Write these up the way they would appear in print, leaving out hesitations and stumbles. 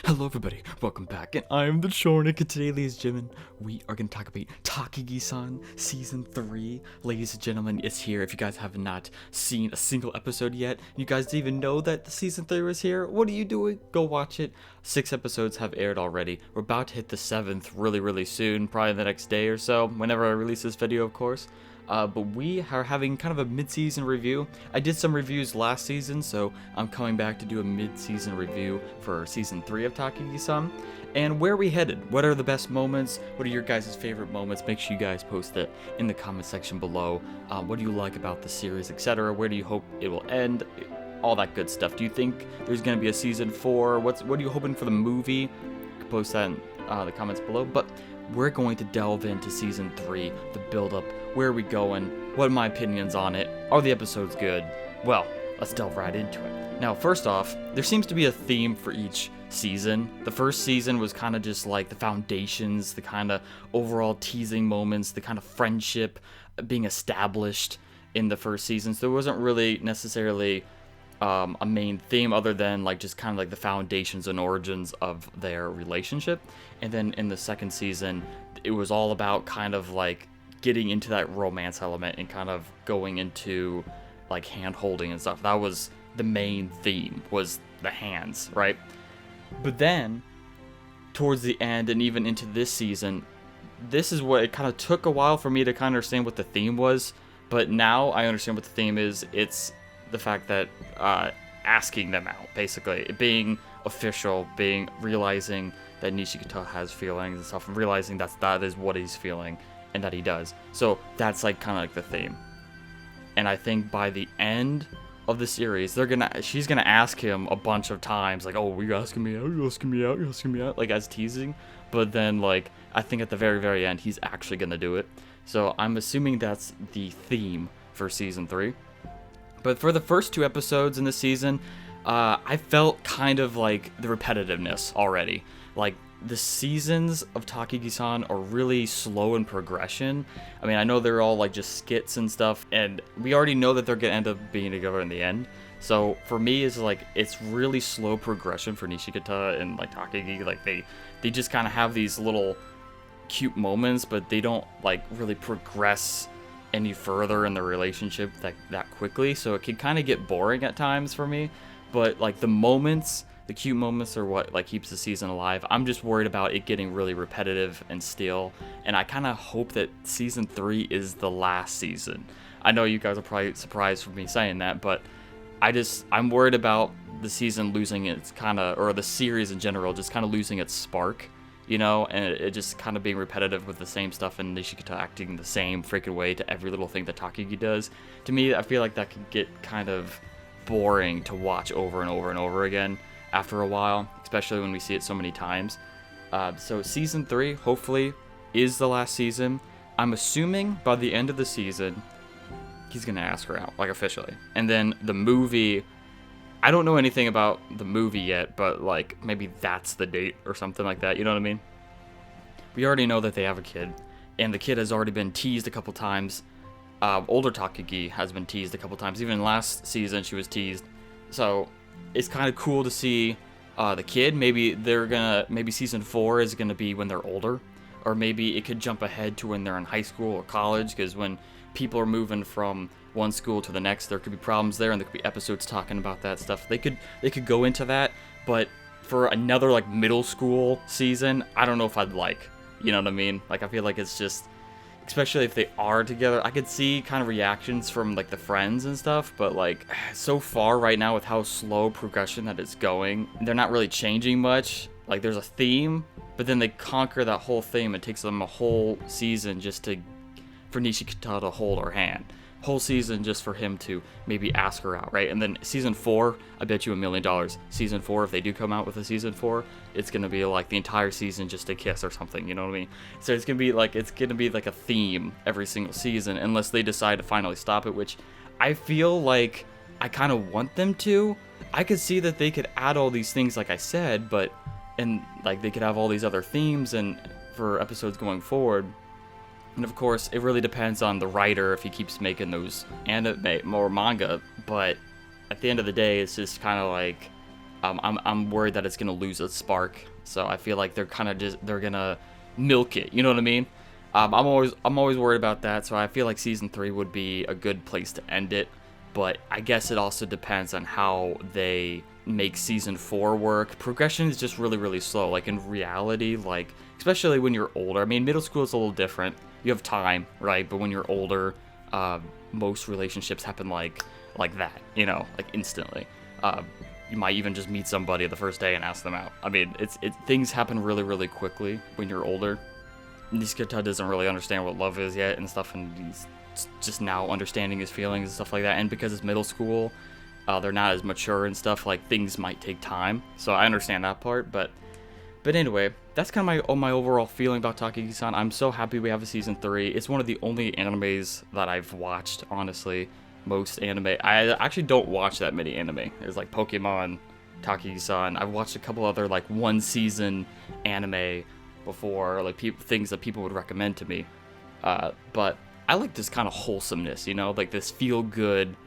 Hello everybody, welcome back, and I'm TheChornick, and today, ladies and gentlemen, we are going to talk about Takagi-san Season 3. Ladies and gentlemen, it's here. If you guys have not seen a single episode yet, you guys didn't even know that the Season 3 was here, what are you doing? Go watch it. 6 episodes have aired already. We're about to hit the 7th really soon, probably the next day or so, whenever I release this video, of course. But we are having kind of a mid-season review. I did some reviews last season, so I'm coming back to do a mid-season review for Season 3 of Takagi-san. And where are we headed? What are the best moments? What are your guys' favorite moments? Make sure you guys post it in the comment section below. What do you like about the series, etc.? Where do you hope it will end? All that good stuff. Do you think there's going to be a Season 4? What are you hoping for the movie? You can post that in the comments below. But we're going to delve into Season 3, the build-up, where are we going, what are my opinions on it, are the episodes good? Well, let's delve right into it. Now, first off, there seems to be a theme for each season. The first season was kind of just like the foundations, the kind of overall teasing moments, the kind of friendship being established in the first season, so there wasn't really necessarily a main theme other than like just kind of like the foundations and origins of their relationship. And then in the second season, it was all about kind of like getting into that romance element and kind of going into like hand holding and stuff. That was the main theme, was the hands, right? But then towards the end and even into this season, this is what it kind of took a while for me to kind of understand what the theme was, but now I understand what the theme is. It's the fact that asking them out, basically, being official, realizing that Nishikata has feelings and stuff, and realizing that is what he's feeling and that he does. So that's like kind of like the theme. And I think by the end of the series, she's gonna ask him a bunch of times, like, "Oh, you asking me out? You asking me out? You asking me out?" Like as teasing. But then, like, I think at the very end, he's actually gonna do it. So I'm assuming that's the theme for Season 3. But for the first 2 episodes in the season, I felt kind of like the repetitiveness already. Like, the seasons of Takagi-san are really slow in progression. I mean, I know they're all like just skits and stuff, and we already know that they're gonna end up being together in the end. So for me, it's really slow progression for Nishikata and like Takagi. Like they just kind of have these little cute moments, but they don't like really progress any further in the relationship that quickly, so it can kind of get boring at times for me. But like the cute moments are what like keeps the season alive. I'm just worried about it getting really repetitive and stale, and I kind of hope that Season 3 is the last season. I know you guys are probably surprised for me saying that, but I'm worried about the season losing its or the series in general just kind of losing its spark, you know, and it just kind of being repetitive with the same stuff and Nishikata acting the same freaking way to every little thing that Takagi does. To me, I feel like that could get kind of boring to watch over and over again after a while, especially when we see it so many times. So Season 3, hopefully, is the last season. I'm assuming by the end of the season, he's going to ask her out, like officially. And then the movie, I don't know anything about the movie yet, but like maybe that's the date or something like that, you know what I mean? We already know that they have a kid, and the kid has already been teased a couple times. Older Takagi has been teased a couple times. Even last season she was teased. So it's kind of cool to see the kid. Maybe Season 4 is gonna be when they're older, or maybe it could jump ahead to when they're in high school or college, because when people are moving from one school to the next, there could be problems there, and there could be episodes talking about that stuff. They could go into that, but for another like middle school season, I don't know if I'd like. You know what I mean? Like, I feel like it's just, especially if they are together, I could see kind of reactions from like the friends and stuff, but like so far right now with how slow progression that it's going, they're not really changing much. Like, there's a theme, but then they conquer that whole theme. It takes them a whole season just for Nishikata to hold her hand. Whole season just for him to maybe ask her out, right? And then Season 4, I bet you $1 million. Season 4, if they do come out with a Season 4, it's gonna be like the entire season just a kiss or something, you know what I mean? So it's gonna be like a theme every single season, unless they decide to finally stop it, which I feel like I kind of want them to. I could see that they could add all these things like I said, and like they could have all these other themes and for episodes going forward. And of course, it really depends on the writer if he keeps making those anime or manga. But at the end of the day, it's just kind of like I'm worried that it's gonna lose its spark. So I feel like they're gonna milk it. You know what I mean? I'm always worried about that. So I feel like season 3 would be a good place to end it. But I guess it also depends on how they make season 4 work. Progression is just really, really slow. Like in reality, like especially when you're older. I mean, middle school is a little different. You have time, right? But when you're older, most relationships happen like that. You know, like instantly. You might even just meet somebody the first day and ask them out. I mean, things happen really, really quickly when you're older. Nishikata doesn't really understand what love is yet and stuff, and he's just now understanding his feelings and stuff like that. And because it's middle school, they're not as mature and stuff. Like things might take time, so I understand that part. But anyway, that's kind of my overall feeling about Takagi-san. I'm so happy we have a season 3. It's one of the only animes that I've watched, honestly. Most anime, I actually don't watch that many anime. There's like Pokemon, Takagi-san. I've watched a couple other like one season anime before, like things that people would recommend to me. But I like this kind of wholesomeness, you know, like this feel good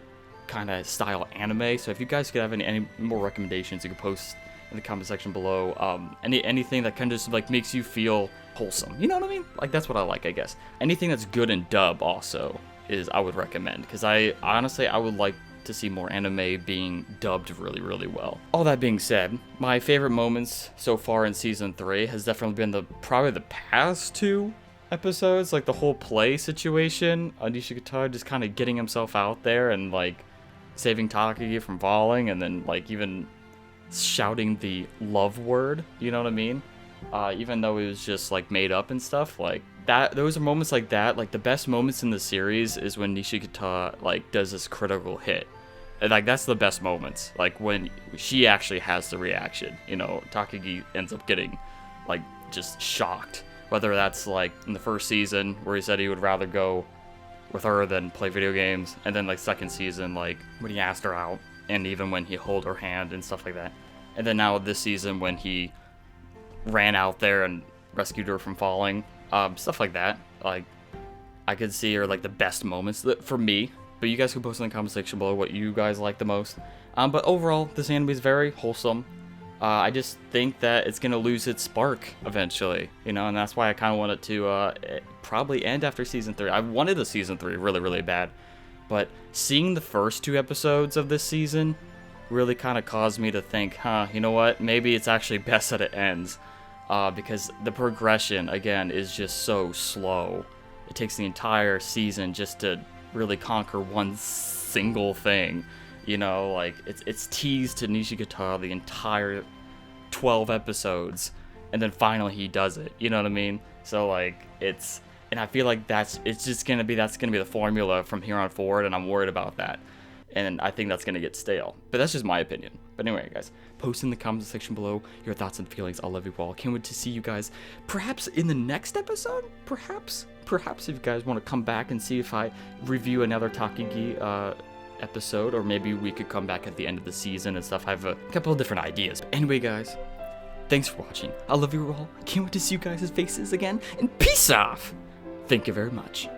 kind of style anime. So if you guys could have any more recommendations, you could post in the comment section below. Anything that kind of just like makes you feel wholesome, you know what I mean? Like that's what I like, I guess. Anything that's good in dub also I would recommend, because I honestly would like to see more anime being dubbed really, really well. All that being said, my favorite moments so far in season 3 has definitely been probably the past 2 episodes, like the whole play situation. Nishikata just kind of getting himself out there and like saving Takagi from falling, and then like even shouting the love word, you know what I mean? Even though it was just like made up and stuff, like that. Those are moments like that. Like the best moments in the series is when Nishikata like does this critical hit. And, like that's the best moments. Like when she actually has the reaction. You know, Takagi ends up getting like just shocked. Whether that's like in the first season where he said he would rather go with her than play video games, and then like second season like when he asked her out, and even when he held her hand and stuff like that. And then now this season when he ran out there and rescued her from falling, stuff like that. Like I could see her like the best moments for me, but you guys can post in the comment section below what you guys like the most. But overall, this anime is very wholesome. I just think that it's gonna lose its spark eventually, you know, and that's why I kind of want it to probably end after season 3. I wanted a season 3 really, really bad, but seeing the first 2 episodes of this season really kind of caused me to think, you know what, maybe it's actually best that it ends. Because the progression, again, is just so slow. It takes the entire season just to really conquer one single thing. You know, like, it's teased to Nishikata the entire 12 episodes, and then finally he does it. You know what I mean? So, like, and I feel like that's gonna be the formula from here on forward, and I'm worried about that. And I think that's going to get stale. But that's just my opinion. But anyway, guys, post in the comment section below your thoughts and feelings. I love you all. Can't wait to see you guys perhaps in the next episode? Perhaps if you guys want to come back and see if I review another Takagi episode. Or maybe we could come back at the end of the season and stuff. I have a couple of different ideas. But anyway, guys, thanks for watching. I love you all. Can't wait to see you guys' faces again. And peace off. Thank you very much.